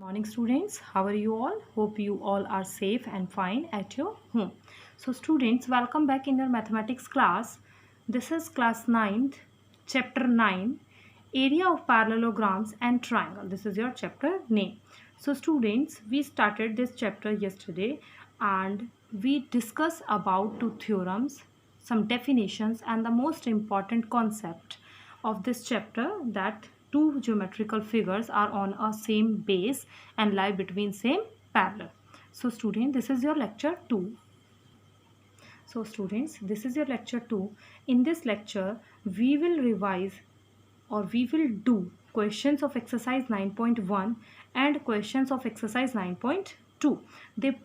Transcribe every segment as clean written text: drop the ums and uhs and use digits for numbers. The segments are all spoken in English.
Morning students, how are you all? Hope you all are safe and fine at your home. So students, welcome back in your mathematics class. This is class 9th, chapter 9, area of parallelograms and triangle. This is your chapter name. So students, we started this chapter yesterday and we discussed about two theorems, some definitions and the most important concept of this chapter, that two geometrical figures are on a same base and lie between same parallel. So student, this is your lecture 2. So students, this is your lecture 2. In this lecture we will revise or we will do questions of exercise 9.1 and questions of exercise 9.2. They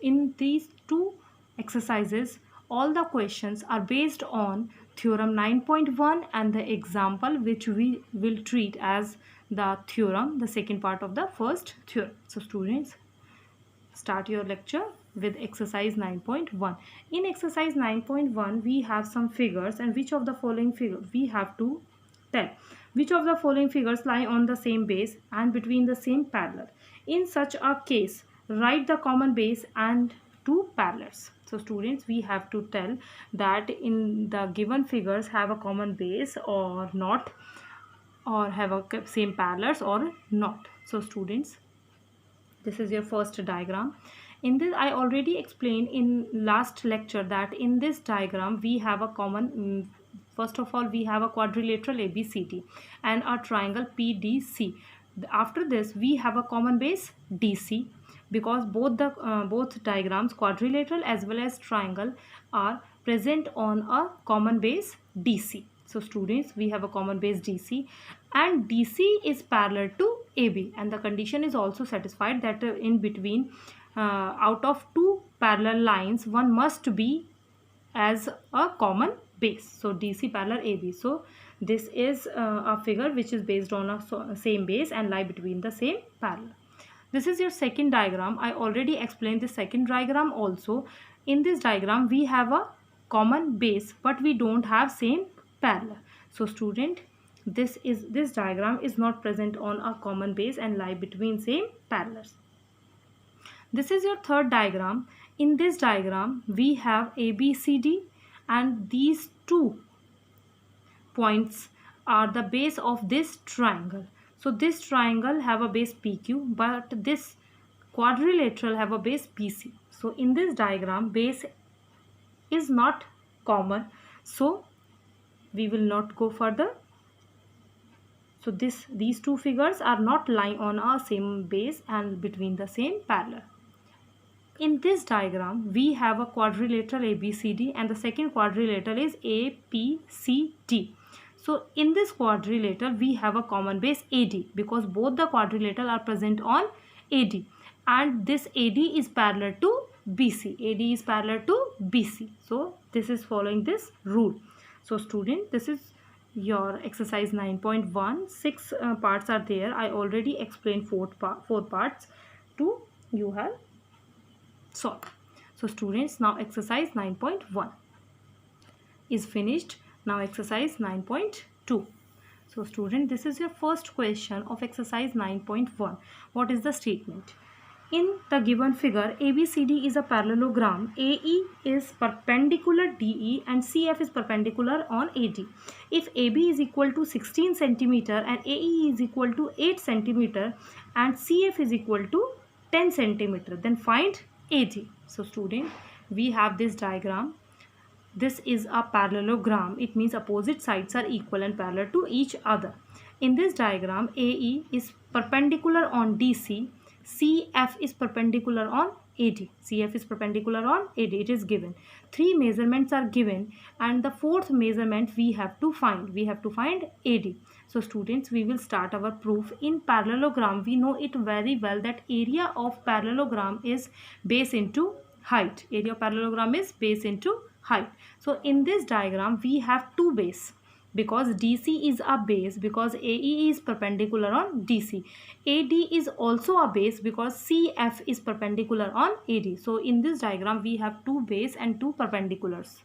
in these two exercises, all the questions are based on theorem 9.1 and the example which we will treat as the theorem, the second part of the first theorem. So students, start your lecture with exercise 9.1. In exercise 9.1 we have some figures, and which of the following figures we have to tell which of the following figures lie on the same base and between the same parallel. In such a case, write the common base and two parallels. So students, we have to tell that in the given figures have a common base or not, or have a same parallels or not. So students, this is your first diagram. In this I already explained in last lecture that in this diagram we have a common first of all we have a quadrilateral ABCD and a triangle PDC. After this we have a common base DC, because both diagrams, quadrilateral as well as triangle, are present on a common base DC. So students, we have a common base DC and DC is parallel to AB, and the condition is also satisfied that in between out of two parallel lines one must be as a common base. So DC parallel AB. So this is a figure which is based on a same base and lie between the same parallel. This is your second diagram. I already explained the second diagram also. In this diagram we have a common base but we don't have same parallel. So student, this diagram is not present on a common base and lie between same parallels. This is your third diagram. In this diagram we have ABCD and these two points are the base of this triangle. So this triangle have a base PQ, but this quadrilateral have a base PC. So in this diagram base is not common, so we will not go further. So these two figures are not lying on a same base and between the same parallel. In this diagram we have a quadrilateral ABCD and the second quadrilateral is APCD. So in this quadrilateral we have a common base AD, because both the quadrilateral are present on AD, and this AD is parallel to BC. AD is parallel to BC. So this is following this rule. So student, this is your exercise 9.1. 6 parts are there. I already explained four parts to you have solved. So students, now exercise 9.1 is finished. Now exercise 9.2. So student, this is your first question of exercise 9.1. What is the statement? In the given figure, ABCD is a parallelogram. AE is perpendicular DE and CF is perpendicular on AD. If AB is equal to 16 centimeter and AE is equal to 8 centimeter and CF is equal to 10 centimeter, then find AD. So student, we have this diagram. This is a parallelogram. It means opposite sides are equal and parallel to each other. In this diagram, AE is perpendicular on DC. CF is perpendicular on AD. CF is perpendicular on AD. It is given. 3 measurements are given and the fourth measurement we have to find. We have to find AD. So students, we will start our proof. In parallelogram, we know it very well that area of parallelogram is base into height. Area of parallelogram is base into height. So in this diagram, we have two base, because DC is a base because AE is perpendicular on DC. AD is also a base because CF is perpendicular on AD. So in this diagram we have two base and two perpendiculars.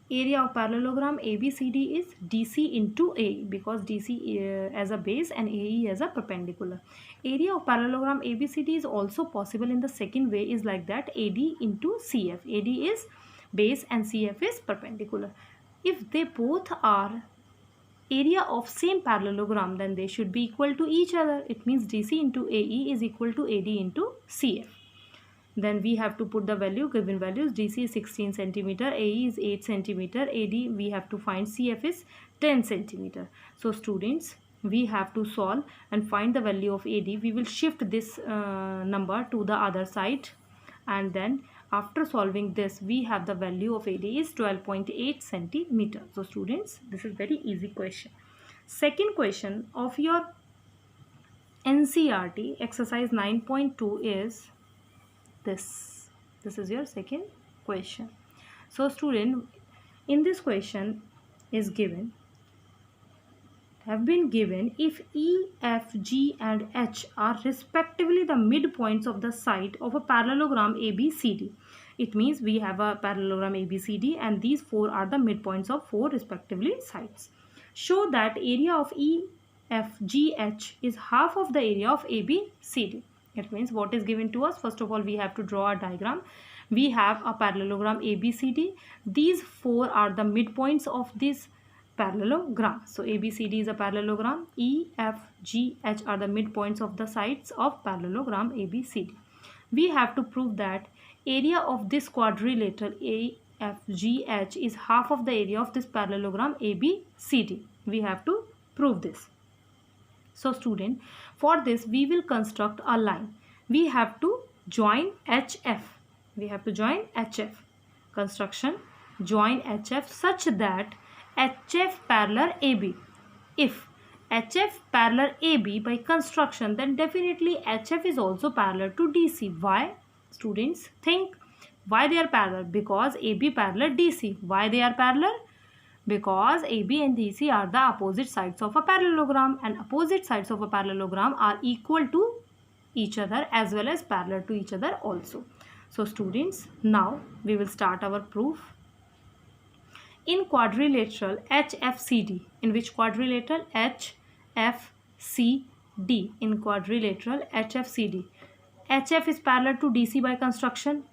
area of parallelogram ABCD is DC into AE, because DC as a base and AE as a perpendicular. Area of parallelogram ABCD is also possible in the second way, is like that, AD into CF. AD is base and CF is perpendicular. If they both are area of same parallelogram, then they should be equal to each other. It means DC into AE is equal to AD into CF. Then we have to put the value, given values. DC is 16 centimeter, AE is 8 centimeter, AD we have to find, CF is 10 centimeter. So students, we have to solve and find the value of AD. We will shift this number to the other side, and then after solving this, we have the value of AD is 12.8 centimeter. So students, this is very easy question. Second question of your NCERT exercise 9.2 is this is your second question. So student, in this question is given, have been given, if E, F, G and H are respectively the midpoints of the side of a parallelogram ABCD. It means we have a parallelogram ABCD and these four are the midpoints of four respectively sides. Show that area of E, F, G, H is half of the area of ABCD. It means what is given to us? First of all, we have to draw a diagram. We have a parallelogram ABCD. These four are the midpoints of this parallelogram. So ABCD is a parallelogram. E, F, G, H are the midpoints of the sides of parallelogram ABCD. We have to prove that area of this quadrilateral AFGH is half of the area of this parallelogram ABCD. We have to prove this. So student, for this we will construct a line. We have to join HF. We have to join HF. Construction, join HF such that HF parallel AB. If HF parallel AB by construction, then definitely HF is also parallel to DC. Why? Students, think why they are parallel? Because AB parallel DC. Why they are parallel? Because AB and DC are the opposite sides of a parallelogram, and opposite sides of a parallelogram are equal to each other as well as parallel to each other also. So students, now we will start our proof. In quadrilateral HFCD, in which quadrilateral HFCD, in quadrilateral HFCD, HF is parallel to DC by construction,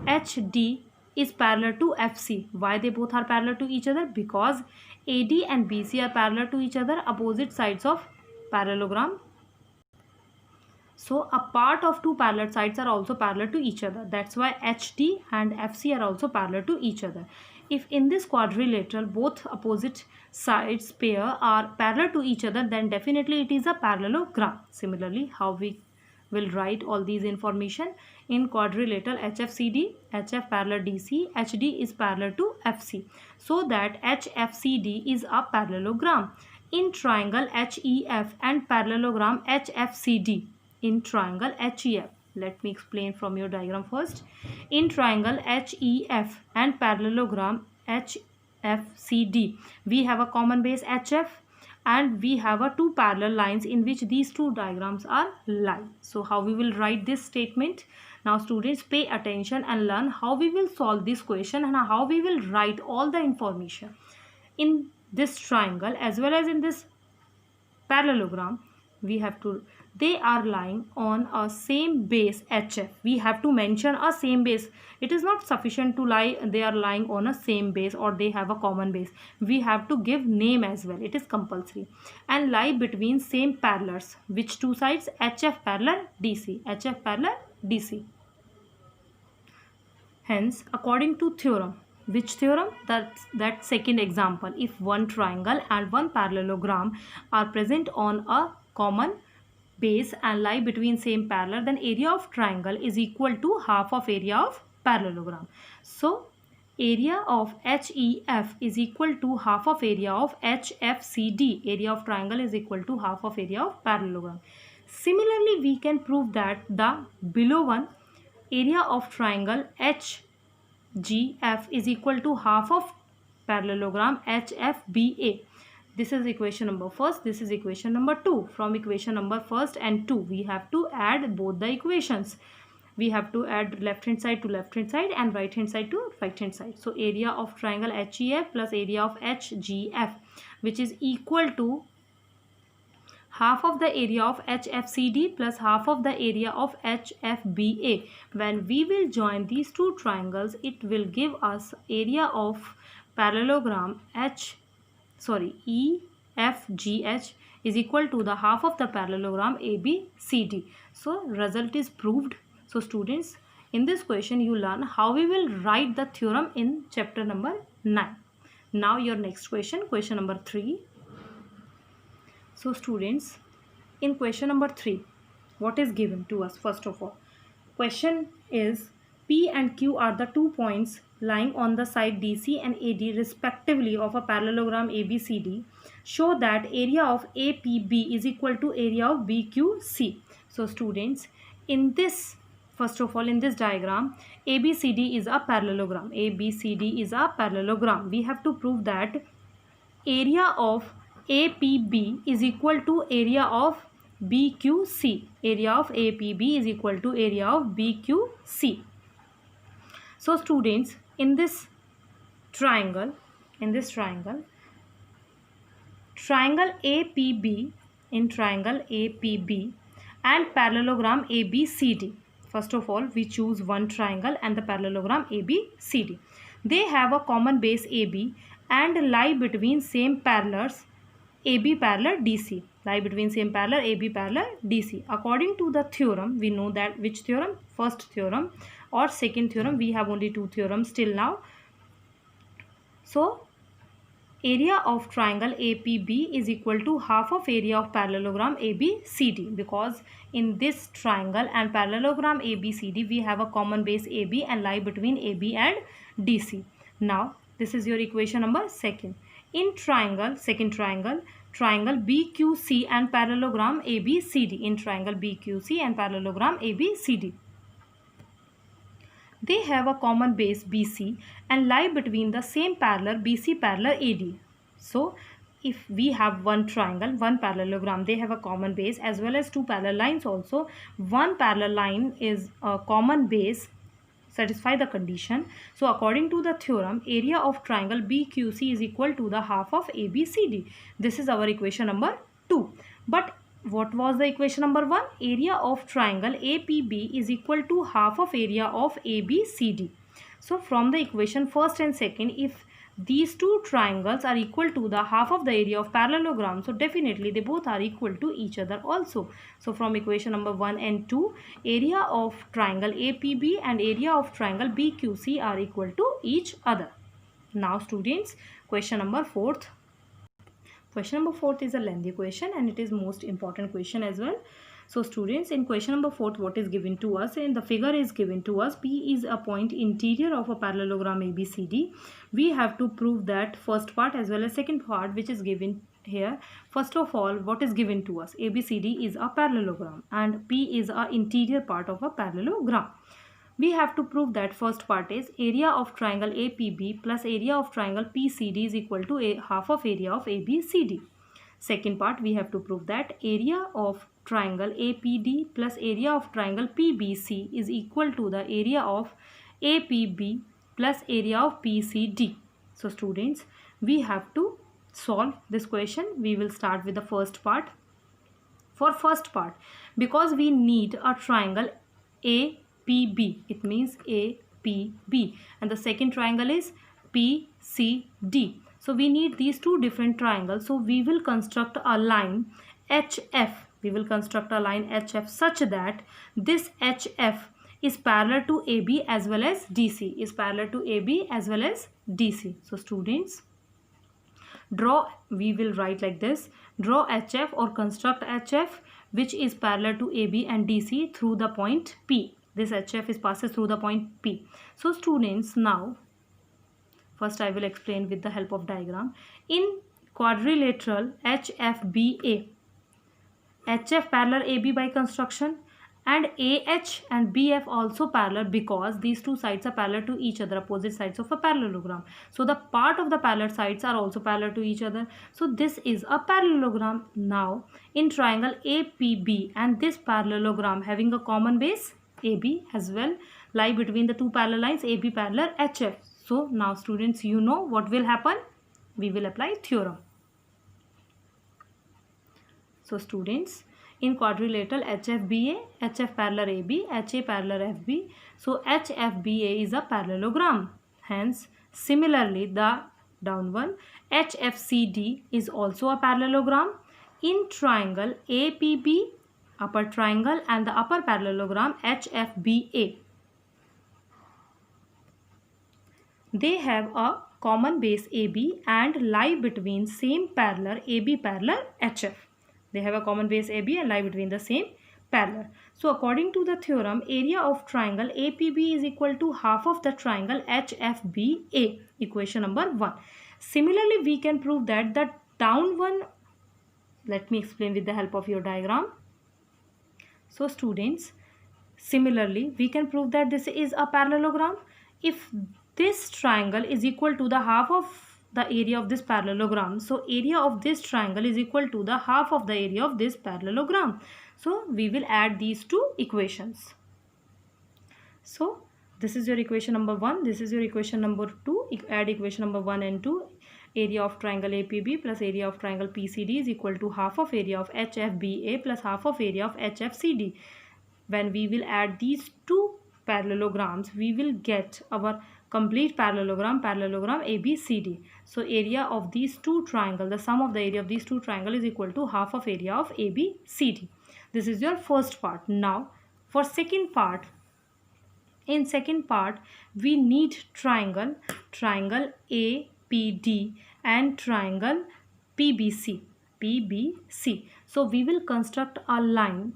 HD is parallel to FC. Why they both are parallel to each other? Because AD and BC are parallel to each other, opposite sides of parallelogram. So a part of two parallel sides are also parallel to each other. That's why HD and FC are also parallel to each other. If in this quadrilateral both opposite sides pair are parallel to each other, then definitely it is a parallelogram. Similarly, how we will write all these information? In quadrilateral HFCD, HF parallel DC, HD is parallel to FC. So that HFCD is a parallelogram. In triangle HEF and parallelogram HFCD, in triangle HEF, let me explain from your diagram first. In triangle HEF and parallelogram HFCD, we have a common base HF and we have a two parallel lines in which these two diagrams are lying. So how we will write this statement? Now students, pay attention and learn how we will solve this question and how we will write all the information. In this triangle as well as in this parallelogram, we have to, they are lying on a same base HF. We have to mention a same base. It is not sufficient to lie they are lying on a same base or they have a common base. We have to give name as well. It is compulsory. And lie between same parallels. Which two sides? HF parallel DC. HF parallel DC. Hence, according to theorem, which theorem? That second example. If one triangle and one parallelogram are present on a common base and lie between same parallel, then area of triangle is equal to half of area of parallelogram. So area of HEF is equal to half of area of HFCD. Area of triangle is equal to half of area of parallelogram. Similarly, we can prove that the below one, area of triangle HGF is equal to half of parallelogram HFBA. This is equation number first. This is equation number 2. From equation number first and 2, we have to add both the equations. we have to add left hand side to left hand side and right hand side to right hand side. So area of triangle HEF plus area of HGF, which is equal to half of the area of HFCD plus half of the area of HFBA. When we will join these two triangles, it will give us area of parallelogram EFGH is equal to the half of the parallelogram ABCD. So result is proved. So students, in this question you learn how we will write the theorem in chapter number 9. Now your next question, question number 3. So students, in question number 3, what is given to us? First of all, question is P and Q are the 2 points lying on the side DC and AD respectively of a parallelogram ABCD. Show that area of APB is equal to area of BQC. So students, in this, first of all, in this diagram, ABCD is a parallelogram. ABCD is a parallelogram. We have to prove that area of APB is equal to area of BQC. Area of APB is equal to area of BQC. So students, in this triangle APB, and parallelogram ABCD. First of all, we choose one triangle and the parallelogram ABCD. They have a common base AB and lie between same parallels AB parallel DC. Lie between same parallel AB parallel DC. According to the theorem, we know that which theorem? First theorem or second theorem. We have only two theorems till now. So area of triangle APB is equal to half of area of parallelogram ABCD, because in this triangle and parallelogram ABCD we have a common base AB and lie between AB and DC. Now this is your equation number 2. In second triangle BQC and parallelogram ABCD. In triangle BQC and parallelogram ABCD, they have a common base BC and lie between the same parallel BC parallel AD. So if we have one triangle, one parallelogram, they have a common base as well as two parallel lines also. One parallel line is a common base, satisfy the condition. So according to the theorem, area of triangle BQC is equal to the half of ABCD. This is our equation number 2. But what was the equation number 1? Area of triangle APB is equal to half of area of ABCD. So from the equation first and second, if these two triangles are equal to the half of the area of parallelogram, so definitely they both are equal to each other also. So from equation number 1 and 2, area of triangle APB and area of triangle BQC are equal to each other. Now students, question number 4. Question number 4 is a lengthy question and it is most important question as well. So students, in question number 4, what is given to us? In the figure is given to us, P is a point interior of a parallelogram ABCD. We have to prove that first part as well as second part which is given here. First of all, what is given to us? ABCD is a parallelogram and P is a interior part of a parallelogram. We have to prove that first part is area of triangle APB plus area of triangle PCD is equal to half of area of ABCD. Second part, we have to prove that area of triangle APD plus area of triangle PBC is equal to the area of APB plus area of PCD. So students, we have to solve this question. We will start with the first part. For first part, because we need a triangle APB, it means APB, and the second triangle is PCD. So we need these two different triangles. So we will construct a line HF. We will construct a line HF such that this HF is parallel to AB as well as DC. Is parallel to AB as well as DC. So students, draw, we will write like this. Draw HF or construct HF which is parallel to AB and DC through the point P. This HF is passes through the point P. So students, now first I will explain with the help of diagram. In quadrilateral HFBA, HF parallel AB by construction and AH and BF also parallel because these two sides are parallel to each other, opposite sides of a parallelogram. So the part of the parallel sides are also parallel to each other. So this is a parallelogram. Now in triangle APB and this parallelogram having a common base AB as well lie between the two parallel lines AB parallel HF. So now students, you know what will happen. We will apply theorem. So students, in quadrilateral HFBA, HF parallel AB, HA parallel FB. So HFBA is a parallelogram. Hence, similarly, the down one HFCD is also a parallelogram. In triangle APB, upper triangle, and the upper parallelogram HFBA, they have a common base AB and lie between same parallel AB parallel HF. They have a common base AB and lie between the same parallel. So according to the theorem, area of triangle APB is equal to half of the triangle HFBA, equation number 1. Similarly, we can prove that the down one, let me explain with the help of your diagram. So students, similarly, we can prove that this is a parallelogram. If this triangle is equal to the half of the area of this parallelogram, so area of this triangle is equal to the half of the area of this parallelogram. So we will add these two equations. So this is your equation number 1, this is your equation number 2. Add equation number 1 and 2. Area of triangle APB plus area of triangle PCD is equal to half of area of HFBA plus half of area of HFCD. When we will add these two parallelograms, we will get our complete parallelogram ABCD. So area of these two triangles, the sum of the area of these two triangles is equal to half of area of ABCD. This is your first part. Now for second part, in second part we need triangle APD and triangle PBC. So we will construct a line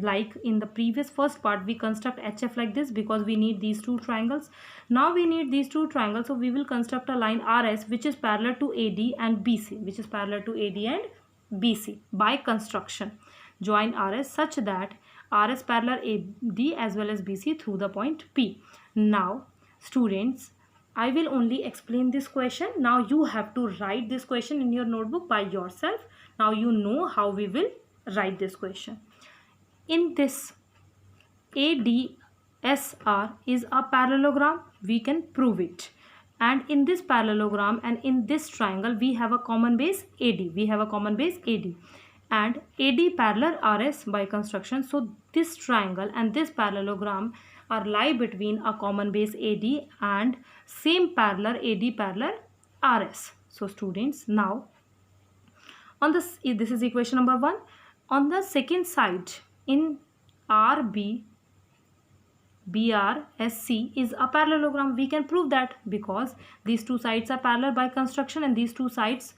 like in the previous first part. We construct HF like this because we need these two triangles. Now we need these two triangles, so we will construct a line RS which is parallel to AD and BC, by construction. Join RS such that RS parallel AD as well as BC through the point P. Now students, I will only explain this question. Now you have to write this question in your notebook by yourself. Now you know how we will write this question. In this, ADSR is a parallelogram. We can prove it. And in this parallelogram and in this triangle, we have a common base AD. And AD parallel RS by construction. So this triangle and this parallelogram are lie between a common base AD and same parallel AD parallel RS. So students, now on this is equation number 1. On the second side, in RB, BRSC is a parallelogram. We can prove that because these two sides are parallel by construction and these two sides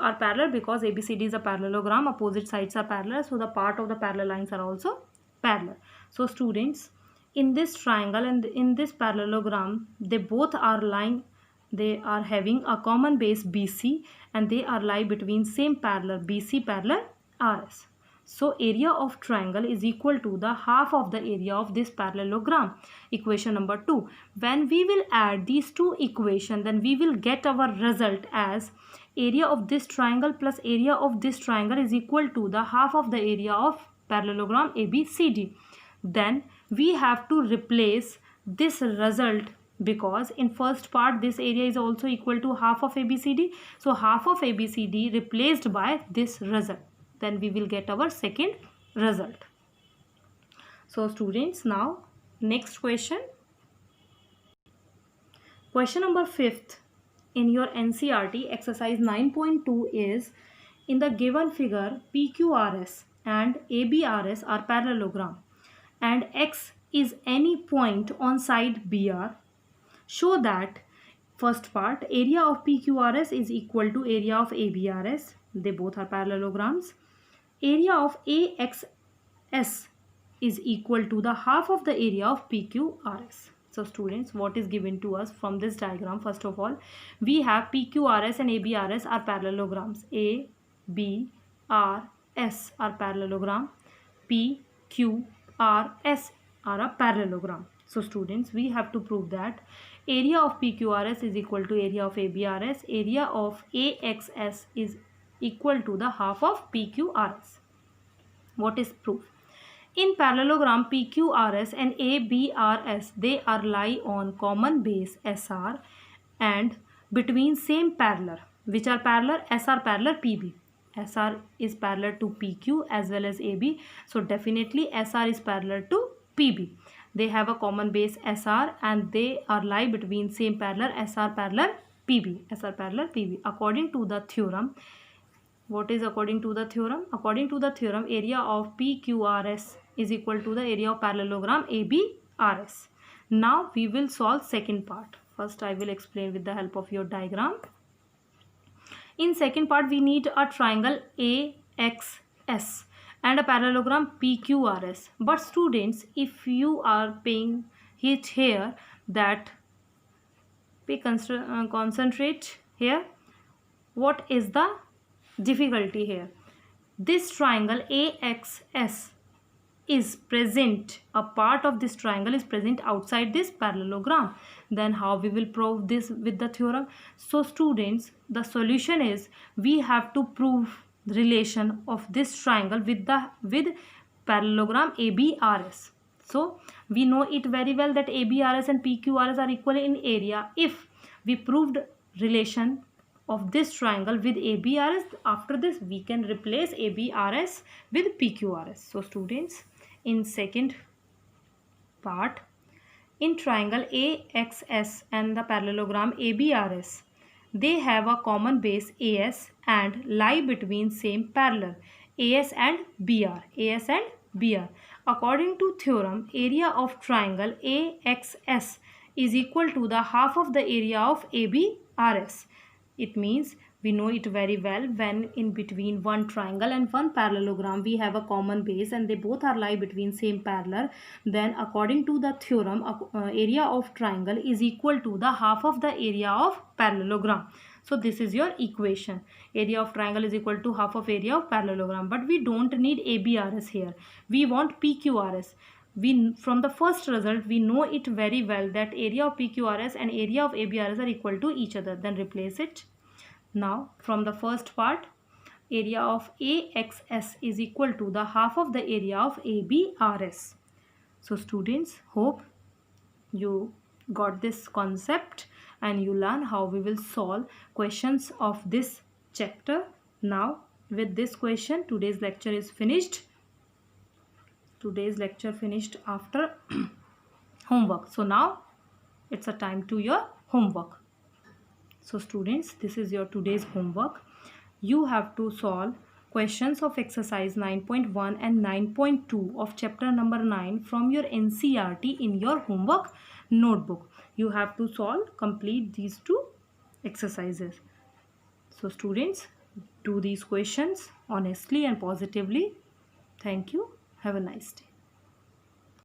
are parallel because ABCD is a parallelogram. Opposite sides are parallel, so the part of the parallel lines are also parallel. So students, in this triangle and in this parallelogram, they both are lying, they are having a common base BC and they are lie between same parallel BC parallel RS. So area of triangle is equal to the half of the area of this parallelogram, equation number 2. When we will add these two equations, then we will get our result as area of this triangle plus area of this triangle is equal to the half of the area of parallelogram ABCD. Then we have to replace this result because in first part this area is also equal to half of ABCD. So half of ABCD replaced by this result. Then we will get our second result. So students, now next question. Question number 5th in your NCERT exercise 9.2 is, in the given figure PQRS and ABRS are parallelogram and X is any point on side BR. Show that first part, area of PQRS is equal to area of ABRS. They both are parallelograms. Area of AXS is equal to the half of the area of PQRS. So students, what is given to us from this diagram? First of all, we have PQRS and ABRS are parallelograms. ABRS are parallelogram. PQRS are a parallelogram. So students, we have to prove that area of PQRS is equal to area of ABRS. Area of AXS is equal to the half of PQRS. What is proof? In parallelogram PQRS and ABRS, they are lie on common base SR and between same parallel, which are parallel, SR parallel PB. SR is parallel to PQ as well as AB. So definitely SR is parallel to PB. They have a common base SR and they are lie between same parallel SR parallel PB. SR parallel PB. According to the theorem, what is according to the theorem? According to the theorem, area of PQRS is equal to the area of parallelogram ABRS. Now we will solve second part. First I will explain with the help of your diagram. In second part we need a triangle AXS and a parallelogram PQRS. But students, if you are paying it here, that concentrate here. What is the difficulty here? This triangle AXS is present, a part of this triangle is present outside this parallelogram. Then how we will prove this with the theorem? So students, the solution is we have to prove the relation of this triangle with parallelogram ABRS. So we know it very well that ABRS and PQRS are equal in area. If we proved relation of this triangle with ABRS, after this we can replace ABRS with PQRS. So students, in second part, in triangle AXS and the parallelogram ABRS, they have a common base AS and lie between same parallel AS and BR. AS and BR. According to theorem, area of triangle AXS is equal to the half of the area of ABRS. It means we know it very well when in between one triangle and one parallelogram we have a common base and they both are lie between same parallel, then according to the theorem, area of triangle is equal to the half of the area of parallelogram. So this is your equation. Area of triangle is equal to half of area of parallelogram. But we don't need ABRS here. We want PQRS. From the first result we know it very well that area of PQRS and area of ABRS are equal to each other. Then replace it. Now from the first part, area of AXS is equal to the half of the area of ABRS. So students, hope you got this concept and you learn how we will solve questions of this chapter. Now with this question, today's lecture is finished. Today's lecture finished after homework. So now it's a time to your homework. So students, this is your today's homework. You have to solve questions of exercise 9.1 and 9.2 of chapter number 9 from your NCERT in your homework notebook. You have to complete these two exercises. So students, do these questions honestly and positively. Thank you. Have a nice day.